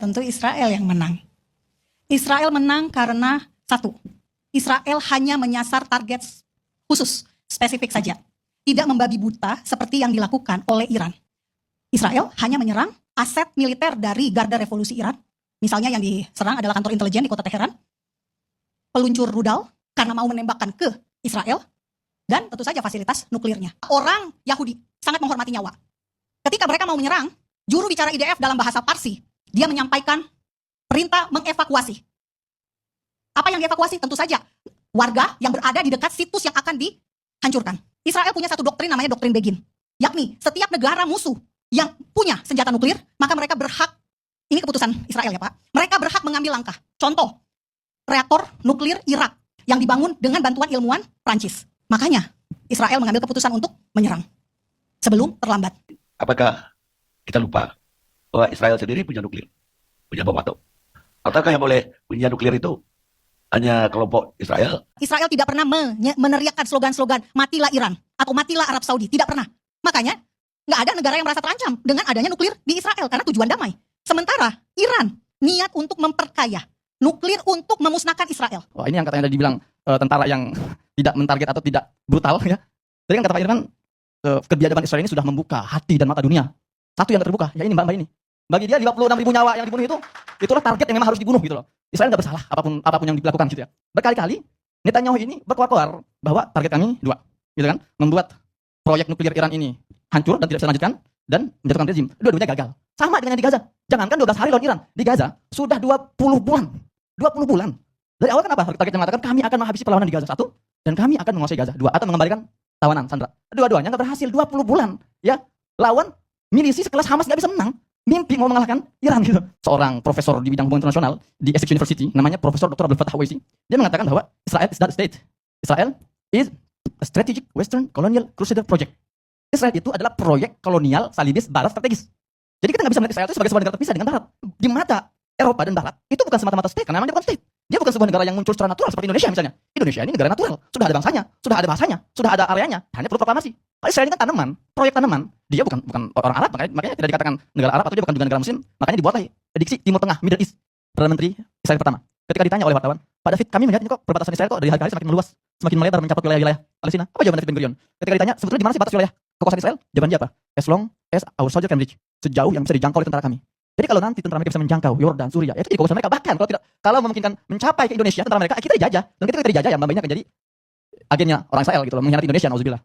Tentu Israel yang menang. Israel menang karena satu, Israel hanya menyasar target khusus, spesifik saja. Tidak membabi buta seperti yang dilakukan oleh Iran. Israel hanya menyerang aset militer dari Garda Revolusi Iran. Misalnya yang diserang adalah kantor intelijen di kota Teheran, peluncur rudal karena mau menembakkan ke Israel, dan tentu saja fasilitas nuklirnya. Orang Yahudi sangat menghormati nyawa. Ketika mereka mau menyerang, juru bicara IDF dalam bahasa Parsi, dia menyampaikan perintah mengevakuasi. Apa yang dievakuasi? Tentu saja warga yang berada di dekat situs yang akan dihancurkan. Israel punya satu doktrin namanya doktrin Begin, yakni setiap negara musuh yang punya senjata nuklir, maka mereka berhak, ini keputusan Israel ya Pak, mereka berhak mengambil langkah. Contoh, reaktor nuklir Irak yang dibangun dengan bantuan ilmuwan Prancis. Makanya Israel mengambil keputusan untuk menyerang sebelum terlambat. Apakah kita lupa bahwa Israel sendiri punya nuklir, punya bom atom? Ataukah yang boleh punya nuklir itu hanya kelompok Israel? Israel tidak pernah meneriakkan slogan-slogan matilah Iran atau matilah Arab Saudi, tidak pernah. Makanya nggak ada negara yang merasa terancam dengan adanya nuklir di Israel karena tujuan damai. Sementara Iran niat untuk memperkaya nuklir untuk memusnahkan Israel. Wah, ini yang katanya tadi dibilang tentara yang tidak mentarget atau tidak brutal ya. Jadi kan kata Pak Irfan, kebiadaban Israel ini sudah membuka hati dan mata dunia. Satu yang terbuka, ya ini Mbak ini. Bagi dia 56.000 nyawa yang dibunuh itu, itulah target yang memang harus dibunuh gitu loh. Israel nggak bersalah apapun yang dilakukan gitu ya. Berkali-kali Netanyahu ini berkoar-koar bahwa target kami dua, gitu kan? Membuat proyek nuklir Iran ini hancur dan tidak bisa dilanjutkan dan menjatuhkan rezim. Dua-duanya gagal. Sama dengan yang di Gaza. Jangankan 12 hari lawan Iran, di Gaza sudah 20 bulan. 20 bulan. Dari awal kan apa? Target yang mengatakan kami akan menghabisi perlawanan di Gaza satu, dan kami akan menguasai Gaza dua, atau mengembalikan tawanan Sandra. Dua-duanya nggak berhasil. 20 bulan ya. Lawan milisi sekelas Hamas nggak bisa menang. Mimpi mau mengalahkan Iran gitu. Seorang profesor di bidang hubungan internasional di Essex University, namanya Profesor Dr. Abdul Fattah Waisi, dia mengatakan bahwa Israel is not a state. Israel is a strategic Western colonial crusader project. Israel itu adalah proyek kolonial salibis barat strategis. Jadi kita nggak bisa melihat Israel itu sebagai sebuah negara terpisah dengan barat. Di mata Eropa dan barat itu bukan semata-mata state, karena memang dia bukan state. Dia bukan sebuah negara yang muncul secara natural seperti Indonesia misalnya. Indonesia ini negara natural, sudah ada bangsanya, sudah ada bahasanya, sudah ada areanya, hanya perlu proklamasi. Kalau Israel ini kan tanaman, proyek tanaman. Dia bukan orang Arab, makanya tidak dikatakan negara Arab, atau dia bukan juga negara Muslim, makanya dibuatlah diksi Timur Tengah, Middle East. Perdana Menteri Israel pertama, ketika ditanya oleh wartawan, Pak David, kami melihat ini kok perbatasan Israel kok dari hari ke hari semakin meluas, semakin melebar mencapai wilayah-wilayah Palestina. Apa jawaban David Ben-Gurion? Ketika ditanya, sebetulnya di mana sih batas wilayah kekuasaan Israel? Jawaban dia apa? As long as our soldier can reach, sejauh yang bisa dijangkau oleh tentara kami. Jadi kalau nanti tentara mereka bisa menjangkau Yordan, Suriah, itu jadi kekuasaan mereka. Bahkan kalau memungkinkan mencapai ke Indonesia, tentara mereka kita dijajah. Dan ketika kita dijajah, ya Mbak ini akan jadi agennya orang Israel gitu loh, mengkhianati Indonesia, nauzubillah.